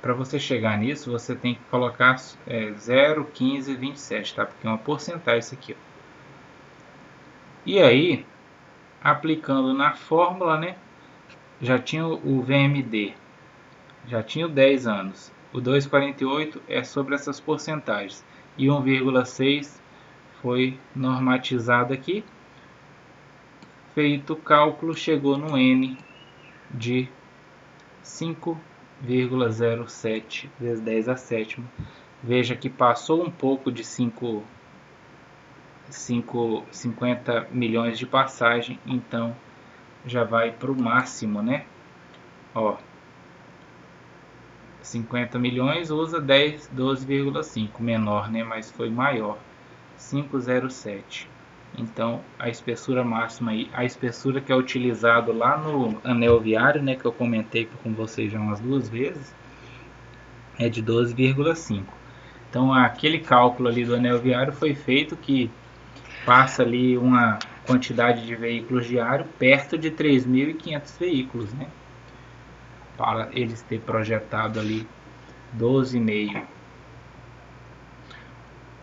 Speaker 1: Para você chegar nisso, você tem que colocar 0,1527, tá? Porque é uma porcentagem isso aqui, ó. E aí, aplicando na fórmula, né? Já tinha o VMD, já tinha 10 anos. O 2,48 é sobre essas porcentagens. E 1,6 foi normatizado aqui. Feito o cálculo, chegou no N de 5,07 vezes 10 a sétima. Veja que passou um pouco de 50 milhões de passagem, então já vai para o máximo, né? Ó, 50 milhões usa 12,5, menor, né? Mas foi maior, 507. Então a espessura máxima aí, a espessura que é utilizado lá no anel viário, né, que eu comentei com vocês já umas 2 vezes, é de 12,5. Então aquele cálculo ali do anel viário foi feito que passa ali uma quantidade de veículos diário perto de 3.500 veículos, né? Para eles ter projetado ali 12,5.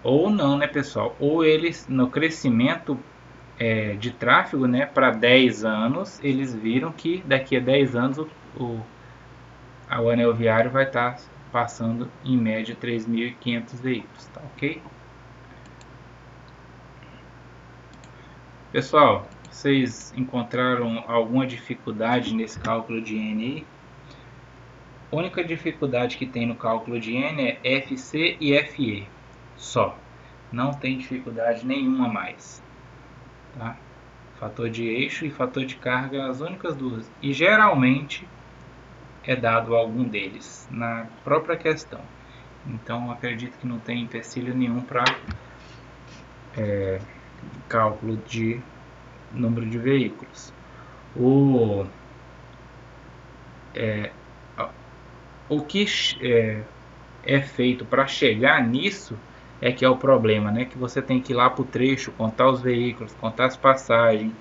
Speaker 1: Ou não, né, pessoal? Ou eles, no crescimento de tráfego, né, para 10 anos, eles viram que daqui a 10 anos o anel viário vai estar passando em média 3.500 veículos, tá ok? Pessoal, vocês encontraram alguma dificuldade nesse cálculo de N aí? A única dificuldade que tem no cálculo de N é FC e FE, só. Não tem dificuldade nenhuma mais, tá? Fator de eixo e fator de carga, as únicas duas. E geralmente é dado algum deles na própria questão. Então acredito que não tem empecilho nenhum para cálculo de número de veículos. O que é feito para chegar nisso é que é o problema, né? Que você tem que ir lá para o trecho, contar os veículos, contar as passagens,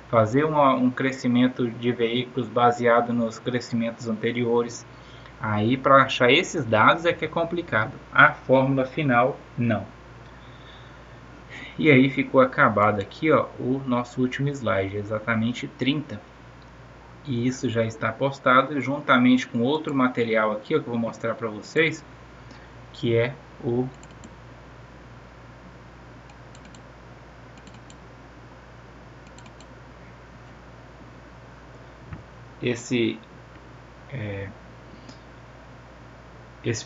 Speaker 1: fazer um crescimento de veículos baseado nos crescimentos anteriores. Aí para achar esses dados é que é complicado. A fórmula final não. E aí ficou acabado aqui, ó, o nosso último slide, exatamente 30. E isso já está postado juntamente com outro material aqui, ó, que eu vou mostrar para vocês, que é esse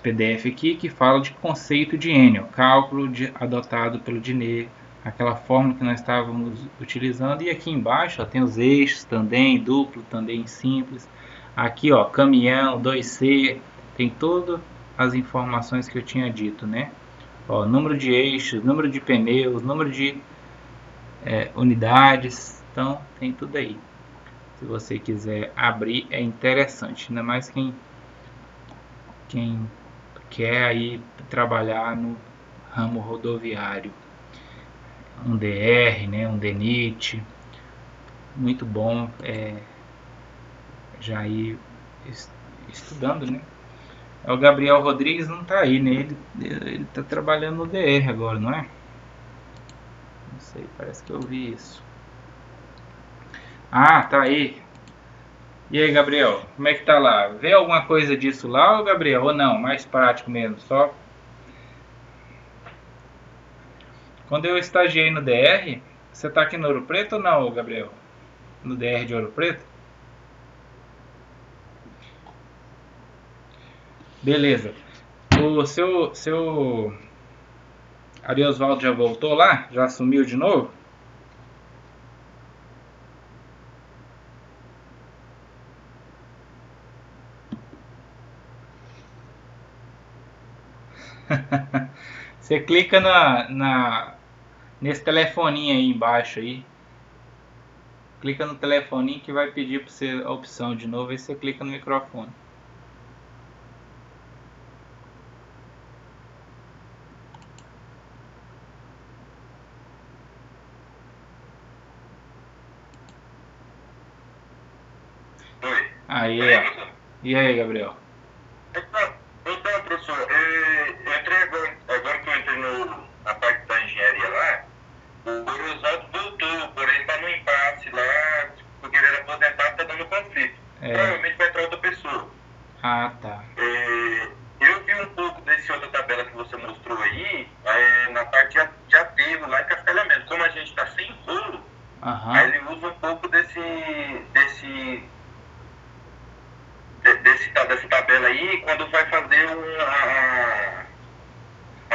Speaker 1: PDF aqui, que fala de conceito de Enel, cálculo adotado pelo Diner, aquela fórmula que nós estávamos utilizando. E aqui embaixo, ó, tem os eixos, tandem duplo, tandem simples. Aqui, ó, caminhão, 2C, tem todas as informações que eu tinha dito, né? Ó, número de eixos, número de pneus, número de unidades, então tem tudo aí. Se você quiser abrir, é interessante, ainda mais quem quer aí trabalhar no ramo rodoviário. um DR, né, um DENIT, muito bom, já ir estudando, né? O Gabriel Rodrigues não tá aí, né? Ele tá trabalhando no DR agora, não é? Não sei, parece que eu vi isso. Ah, tá aí. E aí, Gabriel, como é que tá lá? Vê alguma coisa disso lá, ou Gabriel? Ou não? Mais prático mesmo, só. Quando eu estagiei no DR, você tá aqui no Ouro Preto ou não, Gabriel? No DR de Ouro Preto? Beleza. O seu Ariosvaldo já voltou lá? Já assumiu de novo? Você clica nesse telefoninho aí embaixo aí. Clica no telefoninho que vai pedir para você a opção de novo. Aí você clica no microfone.
Speaker 2: Oi.
Speaker 1: Aí, ó. E aí, Gabriel?
Speaker 2: Então, professor, eu entrei agora que eu entrei na parte da engenharia lá, o Oswaldo voltou, porém está no impasse lá, porque ele era aposentado, está dando conflito. Provavelmente vai entrar outra pessoa.
Speaker 1: Ah, tá.
Speaker 2: Eu vi um pouco desse outra tabela que você mostrou aí, na parte de aterro lá e cascalhamento. Como a gente está sem rolo, aí ele usa um pouco dessa tabela aí quando vai fazer uma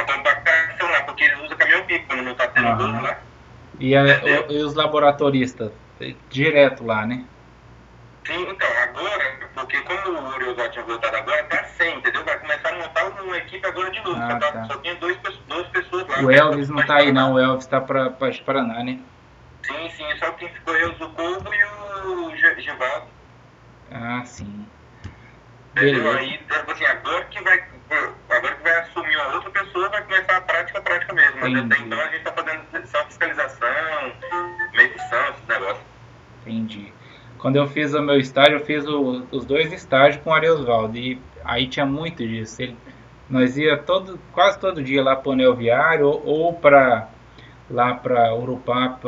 Speaker 2: compactação lá, porque ele usa caminhão-pipa quando não está tendo rolo lá.
Speaker 1: E os laboratoristas? Direto lá, né?
Speaker 2: Sim, então, agora, porque como o Oriosó tinha voltado agora, tá sem, entendeu? Vai começar a montar uma equipe agora de novo. Só tinha duas pessoas lá.
Speaker 1: O Elvis não tá aí não, o Elvis tá para Paraná, né?
Speaker 2: Sim, só quem ficou eu, o Corvo e o Givaldo.
Speaker 1: Ah, sim.
Speaker 2: Entendeu? Aí, assim, agora que vai assumir uma outra pessoa, vai começar a prática mesmo. Mas até então a gente tá fazendo só fiscalização, medição, esses negócios.
Speaker 1: Entendi. Quando eu fiz o meu estágio, eu fiz os 2 estágios com o Ariosvaldo. E aí tinha muito disso. Nós ia quase todo dia lá para o Anel Viário, ou lá para Urupá,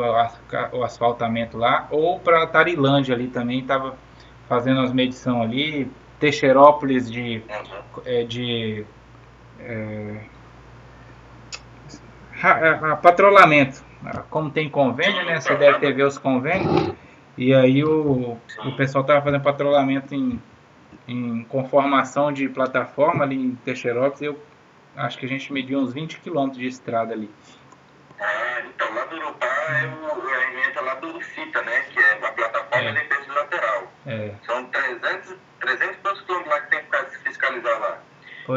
Speaker 1: o asfaltamento lá, ou para Tarilândia ali também. Estava fazendo as medições ali. Teixeirópolis patrulhamento. Como tem convênio, né? Você deve ter ver os convênios. E aí o pessoal estava fazendo patrulhamento em conformação de plataforma ali em Teixeirópolis. Eu acho que a gente mediu uns 20 quilômetros de estrada ali.
Speaker 2: Então lá do Urupá a emenda lá do CITA, né? Que é uma plataforma de defesa lateral. São 300 quilômetros lá que tem que fiscalizar lá.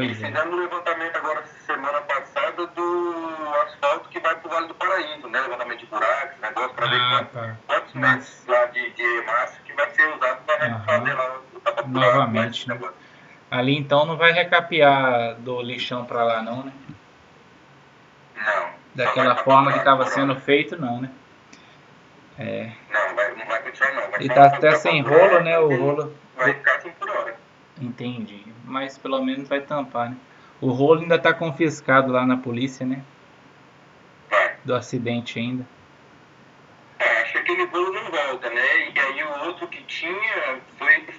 Speaker 2: E fizemos um levantamento agora semana passada do asfalto que vai pro Vale do Paraíso, né? Levantamento de buracos, negócio para ver quantos metros lá de massa que vai ser usado para fazer lá o
Speaker 1: novamente, né? Ali então não vai recapear do lixão para lá não, né?
Speaker 2: Não.
Speaker 1: Daquela forma que estava sendo feito, não, né?
Speaker 2: Não vai continuar não.
Speaker 1: E tá até sem rolo, né? O rolo
Speaker 2: vai ficar assim por hora.
Speaker 1: Entendi. Mas pelo menos vai tampar, né? O rolo ainda tá confiscado lá na polícia, né? Do acidente ainda.
Speaker 2: Acho que aquele rolo não volta, né? E aí o outro que tinha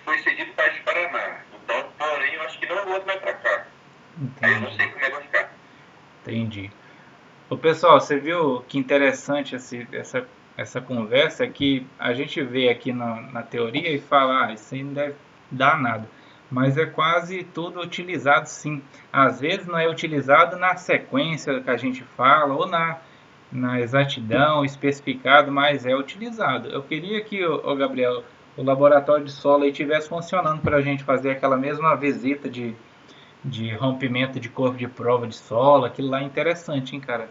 Speaker 2: foi cedido para de Paraná. Então, porém, eu acho que não volta mais para cá. Entendi. Aí eu não sei como é que vai ficar.
Speaker 1: Entendi. Ô pessoal, você viu que interessante essa conversa, que a gente vê aqui na teoria e fala, isso aí não deve dar nada. Mas é quase tudo utilizado sim. Às vezes não é utilizado na sequência que a gente fala, ou na exatidão, especificado, mas é utilizado. Eu queria que, Gabriel, o laboratório de solo aí estivesse funcionando para a gente fazer aquela mesma visita de rompimento de corpo de prova de solo. Aquilo lá é interessante, hein, cara?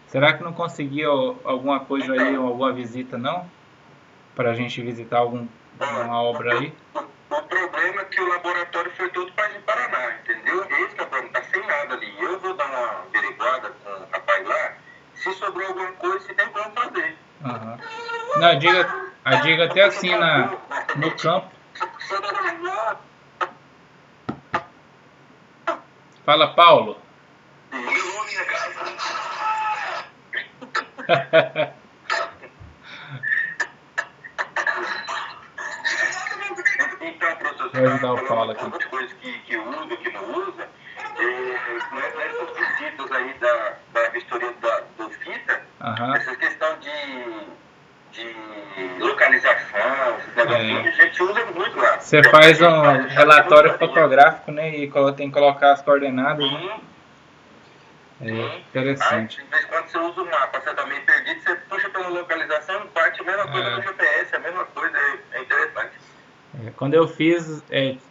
Speaker 1: Será que não conseguia alguma coisa aí, alguma visita, não? Para a gente visitar alguma obra aí?
Speaker 2: O problema é que o laboratório foi todo para de Paraná, entendeu? Esse é o problema, tá sem nada ali. Eu vou dar uma averiguada com o rapaz lá. Se sobrou alguma coisa, se der
Speaker 1: Não, diga até assim no campo. Fala, Paulo. Vou ajudar o Paulo aqui.
Speaker 2: Outras coisas que usa, que não usa, nessas visitas aí da vistoria do FITA, essa questão de localização, esses negocinhos, a gente usa muito lá.
Speaker 1: Você faz um relatório fotográfico, né? E tem que colocar as coordenadas. Né? Interessante.
Speaker 2: Aí, de vez em quando você usa o mapa, você tá meio perdido, você puxa pela localização, parte a mesma coisa no GPS, a mesma coisa, é interessante.
Speaker 1: Quando eu fiz,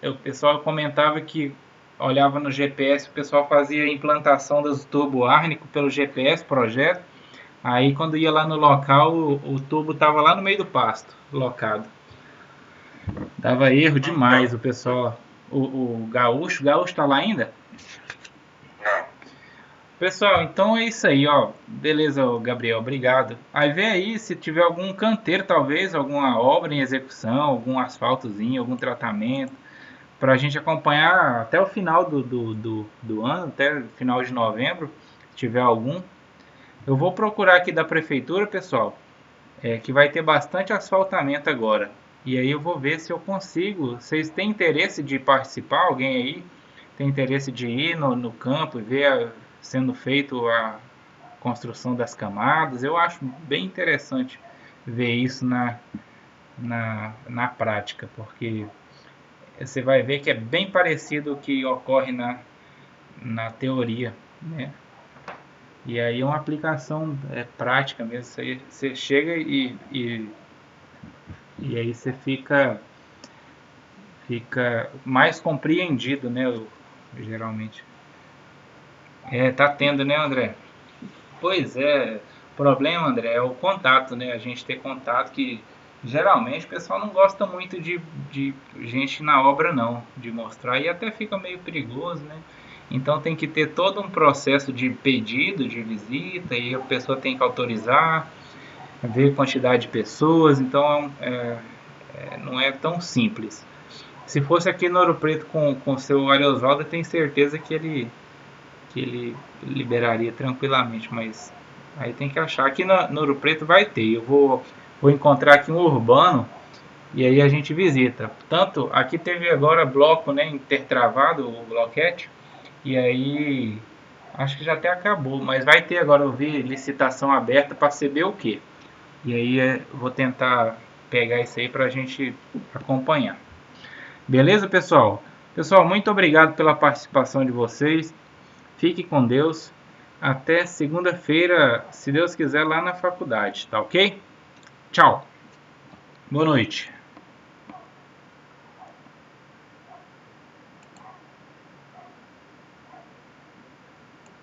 Speaker 1: o pessoal comentava que olhava no GPS, o pessoal fazia a implantação dos tubo árnico pelo GPS projeto. Aí quando ia lá no local, o tubo estava lá no meio do pasto, locado. Dava erro demais o pessoal. O gaúcho está lá ainda? Pessoal, então é isso aí, ó. Beleza, Gabriel, obrigado. Aí vê aí se tiver algum canteiro, talvez, alguma obra em execução, algum asfaltozinho, algum tratamento, para a gente acompanhar até o final do ano, até o final de novembro, se tiver algum. Eu vou procurar aqui da prefeitura, pessoal, que vai ter bastante asfaltamento agora. E aí eu vou ver se eu consigo. Vocês têm interesse de participar? Alguém aí tem interesse de ir no campo e ver sendo feito a construção das camadas? Eu acho bem interessante ver isso na prática, porque você vai ver que é bem parecido o que ocorre na teoria, né? E aí é uma aplicação prática mesmo. Você chega e aí você fica mais compreendido, né? Geralmente. Tá tendo, né, André? Pois é. O problema, André, é o contato, né? A gente ter contato, que geralmente o pessoal não gosta muito de gente na obra, não, de mostrar, e até fica meio perigoso, né? Então tem que ter todo um processo de pedido de visita, e a pessoa tem que autorizar, ver quantidade de pessoas, então não é tão simples. Se fosse aqui no Ouro Preto com o seu Ariosvaldo, eu tenho certeza que ele liberaria tranquilamente, mas aí tem que achar. Aqui no Ouro Preto vai ter. Eu vou encontrar aqui um urbano e aí a gente visita. Tanto aqui teve agora bloco, né, intertravado, o bloquete, e aí acho que já até acabou, mas vai ter agora. Eu vi licitação aberta para saber o que. E aí vou tentar pegar isso aí para a gente acompanhar. Beleza, pessoal? Pessoal, muito obrigado pela participação de vocês. Fique com Deus. Até segunda-feira, se Deus quiser, lá na faculdade, tá ok? Tchau. Boa noite.